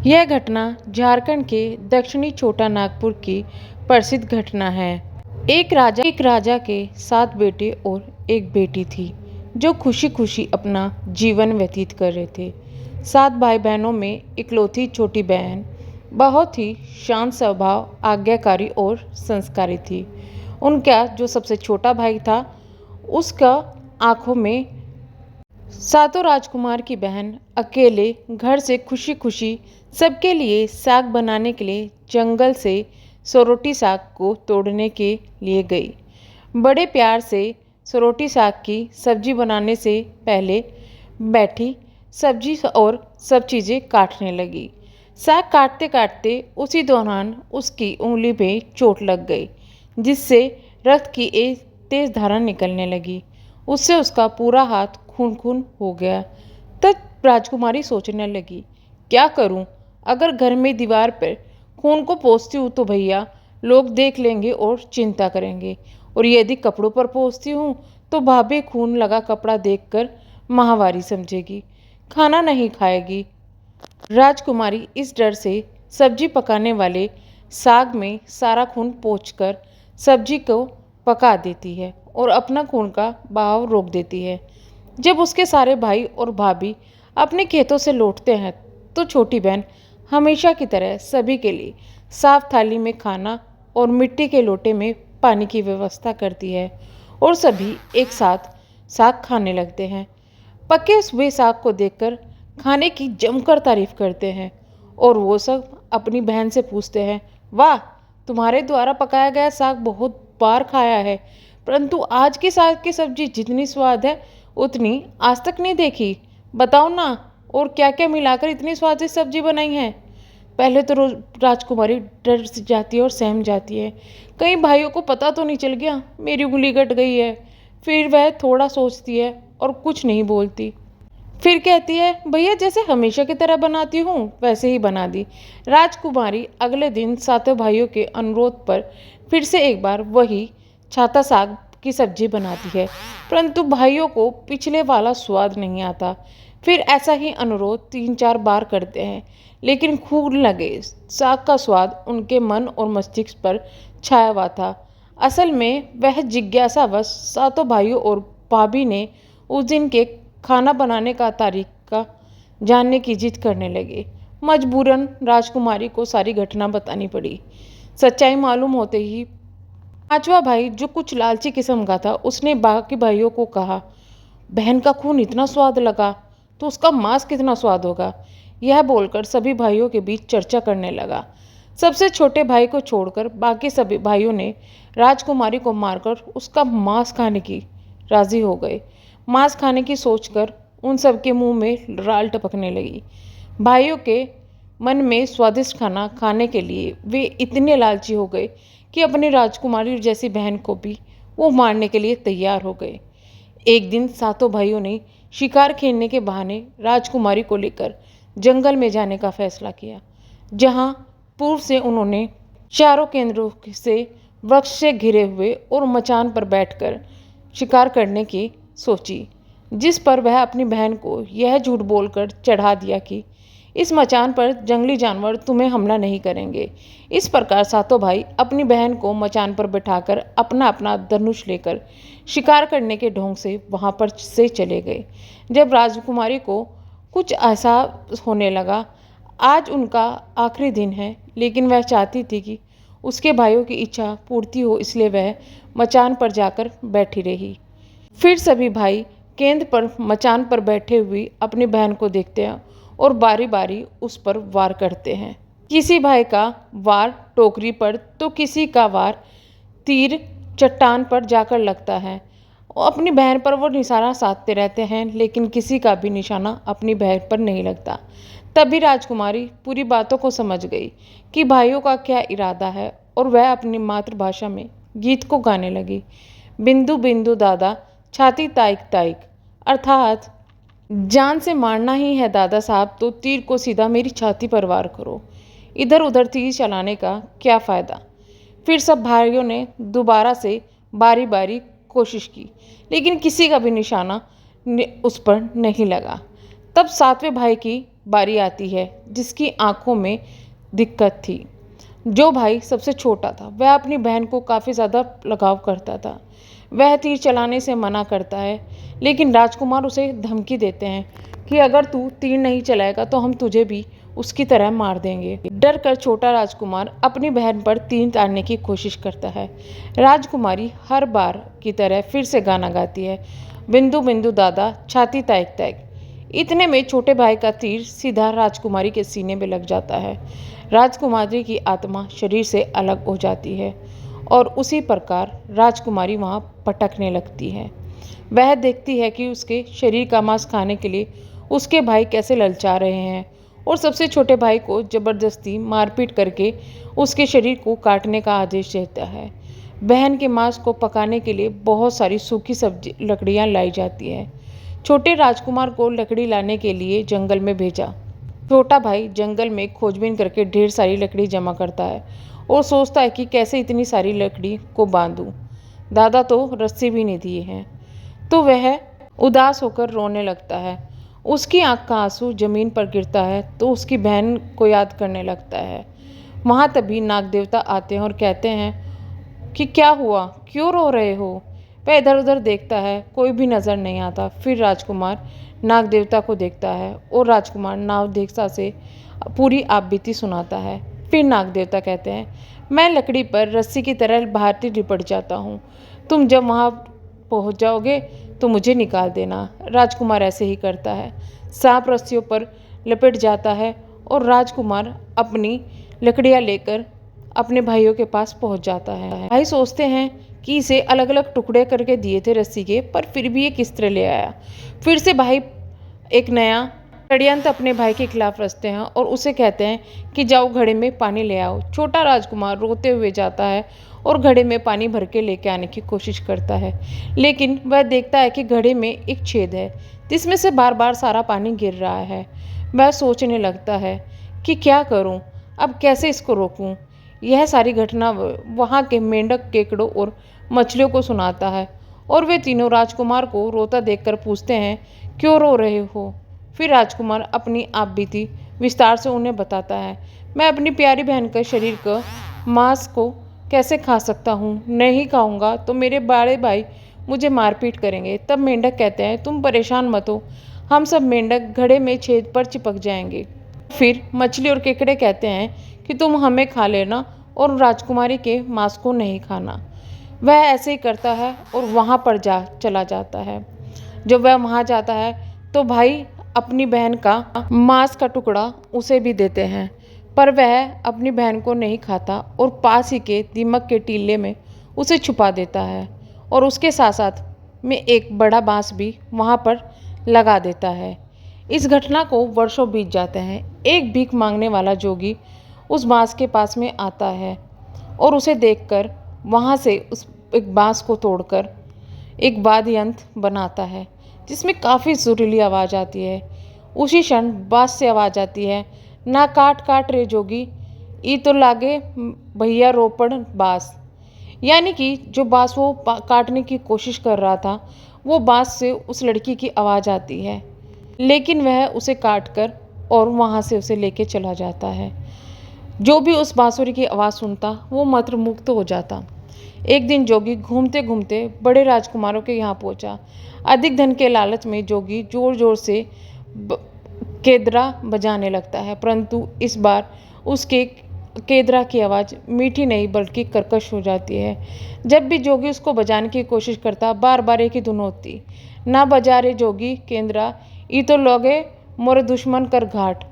यह घटना झारखंड के दक्षिणी छोटा नागपुर की प्रसिद्ध घटना है। एक राजा के 7 बेटे और एक बेटी थी जो खुशी खुशी अपना जीवन व्यतीत कर रहे थे। 7 भाई बहनों में इकलौती छोटी बहन बहुत ही शांत स्वभाव, आज्ञाकारी और संस्कारी थी। उनका जो सबसे छोटा भाई था उसका आंखों में सातों राजकुमार की बहन अकेले घर से खुशी खुशी सबके लिए साग बनाने के लिए जंगल से सोरोटी साग को तोड़ने के लिए गई। बड़े प्यार से सोरोटी साग की सब्जी बनाने से पहले बैठी सब्जी और सब चीज़ें काटने लगी। साग काटते काटते उसी दौरान उसकी उंगली में चोट लग गई, जिससे रक्त की एक तेज धारा निकलने लगी। उससे उसका पूरा हाथ खून खून हो गया। तब राजकुमारी सोचने लगी, क्या करूं? अगर घर में दीवार पर खून को पोंछती हूँ तो भैया लोग देख लेंगे और चिंता करेंगे, और यदि कपड़ों पर पोंछती हूँ तो भाभी खून लगा कपड़ा देखकर माहवारी समझेगी, खाना नहीं खाएगी। राजकुमारी इस डर से सब्जी पकाने वाले साग में सारा खून पोंछकर सब्जी को पका देती है और अपना खून का बहाव रोक देती है। जब उसके सारे भाई और भाभी अपने खेतों से लौटते हैं तो छोटी बहन हमेशा की तरह सभी के लिए साफ थाली में खाना और मिट्टी के लोटे में पानी की व्यवस्था करती है और सभी एक साथ साग खाने लगते हैं। पके हुए साग को देखकर खाने की जमकर तारीफ करते हैं और वो सब अपनी बहन से पूछते हैं, वाह, तुम्हारे द्वारा पकाया गया साग बहुत बार खाया है, परंतु आज के साग की सब्जी जितनी स्वाद है उतनी आज तक नहीं देखी। बताओ ना, और क्या क्या मिलाकर इतनी स्वादिष्ट सब्जी बनाई है? पहले तो राजकुमारी डर से जाती है और सहम जाती है, कई भाइयों को पता तो नहीं चल गया मेरी उंगली कट गई है। फिर वह थोड़ा सोचती है और कुछ नहीं बोलती। फिर कहती है, भैया जैसे हमेशा की तरह बनाती हूँ वैसे ही बना दी। राजकुमारी अगले दिन सातों भाइयों के अनुरोध पर फिर से एक बार वही छाता साग की सब्जी बनाती है, परंतु भाइयों को पिछले वाला स्वाद नहीं आता। फिर ऐसा ही अनुरोध 3-4 बार करते हैं, लेकिन खूब लगे साग का स्वाद उनके मन और मस्तिष्क पर छाया हुआ था। असल में वह जिज्ञासावश सातों भाइयों और भाभी ने उस दिन के खाना बनाने का तरीका जानने की जिद करने लगे। मजबूरन राजकुमारी को सारी घटना बतानी पड़ी। सच्चाई मालूम होते ही 5वां भाई, जो कुछ लालची किस्म का था, उसने बाकी भाइयों को कहा, बहन का खून इतना स्वाद लगा तो उसका मांस कितना स्वाद होगा। यह बोलकर सभी भाइयों के बीच चर्चा करने लगा। सबसे छोटे भाई को छोड़कर बाकी सभी भाइयों ने राजकुमारी को मारकर उसका मांस खाने की राजी हो गए। मांस खाने की सोचकर उन सबके मुंह में राल टपकने लगी। भाइयों के मन में स्वादिष्ट खाना खाने के लिए वे इतने लालची हो गए कि अपनी राजकुमारी जैसी बहन को भी वो मारने के लिए तैयार हो गए। एक दिन सातों भाइयों ने शिकार खेलने के बहाने राजकुमारी को लेकर जंगल में जाने का फैसला किया, जहां पूर्व से उन्होंने चारों केंद्रों से वृक्ष से घिरे हुए और मचान पर बैठकर शिकार करने की सोची, जिस पर वह अपनी बहन को यह झूठ बोलकर चढ़ा दिया कि इस मचान पर जंगली जानवर तुम्हें हमला नहीं करेंगे। इस प्रकार सातों भाई अपनी बहन को मचान पर बिठाकर अपना अपना धनुष लेकर शिकार करने के ढोंग से वहां पर से चले गए। जब राजकुमारी को कुछ ऐसा होने लगा, आज उनका आखिरी दिन है, लेकिन वह चाहती थी कि उसके भाइयों की इच्छा पूर्ति हो, इसलिए वह मचान पर जाकर बैठी रही। फिर सभी भाई केंद्र पर मचान पर बैठे हुए अपनी बहन को देखते हैं और बारी बारी उस पर वार करते हैं। किसी भाई का वार टोकरी पर तो किसी का वार तीर चट्टान पर जाकर लगता है। अपनी बहन पर वो निशाना साधते रहते हैं, लेकिन किसी का भी निशाना अपनी बहन पर नहीं लगता। तभी राजकुमारी पूरी बातों को समझ गई कि भाइयों का क्या इरादा है, और वह अपनी मातृभाषा में गीत को गाने लगी। बिंदु बिंदु दादा छाती ताइक ताइक, अर्थात जान से मारना ही है दादा साहब तो तीर को सीधा मेरी छाती पर वार करो, इधर उधर तीर चलाने का क्या फ़ायदा। फिर सब भाइयों ने दोबारा से बारी बारी कोशिश की, लेकिन किसी का भी निशाना उस पर नहीं लगा। तब 7वें भाई की बारी आती है जिसकी आंखों में दिक्कत थी। जो भाई सबसे छोटा था वह अपनी बहन को काफ़ी ज़्यादा लगाव करता था। वह तीर चलाने से मना करता है, लेकिन राजकुमार उसे धमकी देते हैं कि अगर तू तीर नहीं चलाएगा तो हम तुझे भी उसकी तरह मार देंगे। डर कर छोटा राजकुमार अपनी बहन पर तीर तारने की कोशिश करता है। राजकुमारी हर बार की तरह फिर से गाना गाती है, बिंदु बिंदु दादा छाती तैक तैक। इतने में छोटे भाई का तीर सीधा राजकुमारी के सीने में लग जाता है। राजकुमारी की आत्मा शरीर से अलग हो जाती है और उसी प्रकार राजकुमारी वहाँ पटकने लगती है। वह देखती है कि उसके शरीर का मांस खाने के लिए उसके भाई कैसे ललचा रहे हैं और सबसे छोटे भाई को जबरदस्ती मारपीट करके उसके शरीर को काटने का आदेश देता है। बहन के मांस को पकाने के लिए बहुत सारी सूखी सब्जी लकड़ियाँ लाई जाती है। छोटे राजकुमार को लकड़ी लाने के लिए जंगल में भेजा। छोटा भाई जंगल में खोजबीन करके ढेर सारी लकड़ी जमा करता है और सोचता है कि कैसे इतनी सारी लकड़ी को बांधूं। दादा तो रस्सी भी नहीं दिए हैं। तो वह उदास होकर रोने लगता है। उसकी आंख का आंसू जमीन पर गिरता है तो उसकी बहन को याद करने लगता है। वहाँ तभी नाग देवता आते हैं और कहते हैं कि क्या हुआ, क्यों रो रहे हो। वह इधर उधर देखता है, कोई भी नज़र नहीं आता। फिर राजकुमार नाग देवता को देखता है और राजकुमार नाग देवता से पूरी आपबीती सुनाता है। फिर नाग देवता कहते हैं, मैं लकड़ी पर रस्सी की तरह भारती लिपट जाता हूँ। तुम जब वहाँ पहुँच जाओगे तो मुझे निकाल देना। राजकुमार ऐसे ही करता है। सांप रस्सियों पर लपेट जाता है और राजकुमार अपनी लकड़ियाँ लेकर अपने भाइयों के पास पहुँच जाता है। भाई सोचते हैं कि इसे अलग अलग टुकड़े करके दिए थे रस्सी के, पर फिर भी ये किस तरह ले आया। फिर से भाई एक नया षड्यंत्र अपने भाई के खिलाफ रचते हैं और उसे कहते हैं कि जाओ घड़े में पानी ले आओ। छोटा राजकुमार रोते हुए जाता है और घड़े में पानी भर के लेके आने की कोशिश करता है, लेकिन वह देखता है कि घड़े में एक छेद है जिसमें से बार बार सारा पानी गिर रहा है। वह सोचने लगता है कि क्या करूं, अब कैसे इसको रोकूं। यह सारी घटना वहाँ के मेंढक, केकड़ों और मछलियों को सुनाता है और वे तीनों राजकुमार को रोता देखकर पूछते हैं, क्यों रो रहे हो। फिर राजकुमार अपनी आपबीती विस्तार से उन्हें बताता है। मैं अपनी प्यारी बहन के शरीर का मांस को कैसे खा सकता हूँ, नहीं खाऊंगा तो मेरे बड़े भाई मुझे मारपीट करेंगे। तब मेंढक कहते हैं, तुम परेशान मत हो, हम सब मेंढक घड़े में छेद पर चिपक जाएंगे। फिर मछली और केकड़े कहते हैं कि तुम हमें खा लेना और राजकुमारी के मांस को नहीं खाना। वह ऐसे ही करता है और वहाँ पर चला जाता है। जब वह वहाँ जाता है तो भाई अपनी बहन का मांस का टुकड़ा उसे भी देते हैं, पर वह अपनी बहन को नहीं खाता और पास ही के दीमक के टीले में उसे छुपा देता है और उसके साथ साथ में एक बड़ा बांस भी वहाँ पर लगा देता है। इस घटना को वर्षों बीत जाते हैं। एक भीख मांगने वाला जोगी उस बांस के पास में आता है और उसे देखकर वहाँ से उस एक बांस को तोड़कर एक वाद्य यंत्र बनाता है जिसमें काफ़ी सुरीली आवाज़ आती है। उसी क्षण बांस से आवाज़ आती है, ना काट काट रे जोगी, ई तो लागे भैया रोपड़ बांस। यानी कि जो बांस वो काटने की कोशिश कर रहा था, वो बांस से उस लड़की की आवाज़ आती है, लेकिन वह उसे काट कर और वहाँ से उसे लेके चला जाता है। जो भी उस बांसुरी की आवाज़ सुनता वो मंत्रमुग्ध हो जाता। एक दिन जोगी घूमते घूमते बड़े राजकुमारों के यहाँ पहुँचा। अधिक धन के लालच में जोगी जोर जोर से केदरा बजाने लगता है, परंतु इस बार उसके केदरा की आवाज़ मीठी नहीं बल्कि कर्कश हो जाती है। जब भी जोगी उसको बजाने की कोशिश करता बार बार एक ही धुन होती, ना बजा रे जोगी केंद्रा, ई तो लोगे मोरे दुश्मन कर घाट।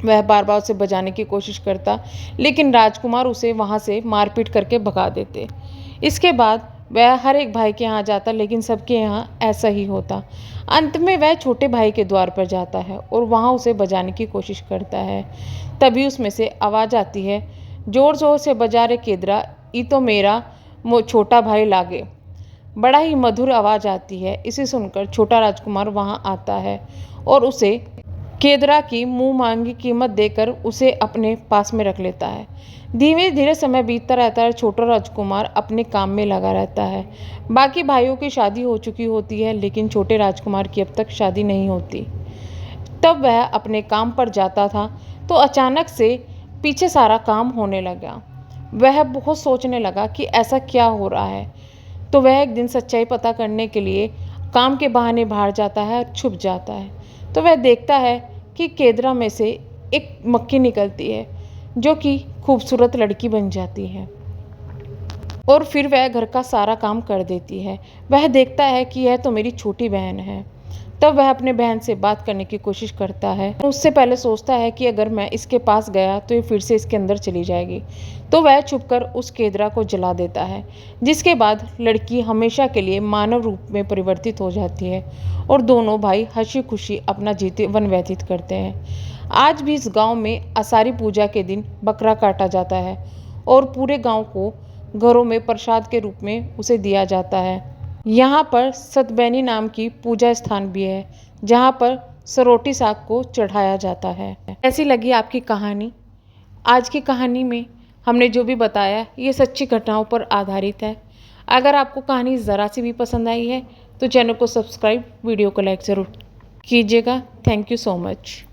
वह बार बार उसे बजाने की कोशिश करता, लेकिन राजकुमार उसे वहाँ से मारपीट करके भगा देते। इसके बाद वह हर एक भाई के यहाँ जाता, लेकिन सबके यहाँ ऐसा ही होता। अंत में वह छोटे भाई के द्वार पर जाता है और वहाँ उसे बजाने की कोशिश करता है। तभी उसमें से आवाज़ आती है, जोर जोर से बजा रे केदरा, ई तो मेरा छोटा भाई लागे। बड़ा ही मधुर आवाज़ आती है। इसे सुनकर छोटा राजकुमार वहाँ आता है और उसे केदरा की मुंह मांगी कीमत देकर उसे अपने पास में रख लेता है। धीरे धीरे समय बीतता रहता है। छोटा राजकुमार अपने काम में लगा रहता है। बाकी भाइयों की शादी हो चुकी होती है, लेकिन छोटे राजकुमार की अब तक शादी नहीं होती। तब वह अपने काम पर जाता था तो अचानक से पीछे सारा काम होने लगा। वह बहुत सोचने लगा कि ऐसा क्या हो रहा है। तो वह एक दिन सच्चाई पता करने के लिए काम के बहाने बाहर जाता है और छुप जाता है। तो वह देखता है कि केदरा में से एक मक्खी निकलती है जो कि खूबसूरत लड़की बन जाती है और फिर वह घर का सारा काम कर देती है। वह देखता है कि यह तो मेरी छोटी बहन है। तब वह अपने बहन से बात करने की कोशिश करता है। उससे पहले सोचता है कि अगर मैं इसके पास गया तो ये फिर से इसके अंदर चली जाएगी। तो वह छुपकर उस केदरा को जला देता है, जिसके बाद लड़की हमेशा के लिए मानव रूप में परिवर्तित हो जाती है और दोनों भाई हंसी खुशी अपना जीवन व्यतीत करते हैं। आज भी इस गांव में आषाढ़ी पूजा के दिन बकरा काटा जाता है और पूरे गांव को घरों में प्रसाद के रूप में उसे दिया जाता है। यहाँ पर सतबैनी नाम की पूजा स्थान भी है जहाँ पर सरोटी साग को चढ़ाया जाता है। कैसी लगी आपकी कहानी? आज की कहानी में हमने जो भी बताया ये सच्ची घटनाओं पर आधारित है। अगर आपको कहानी ज़रा सी भी पसंद आई है तो चैनल को सब्सक्राइब, वीडियो को लाइक ज़रूर कीजिएगा। Thank you so much.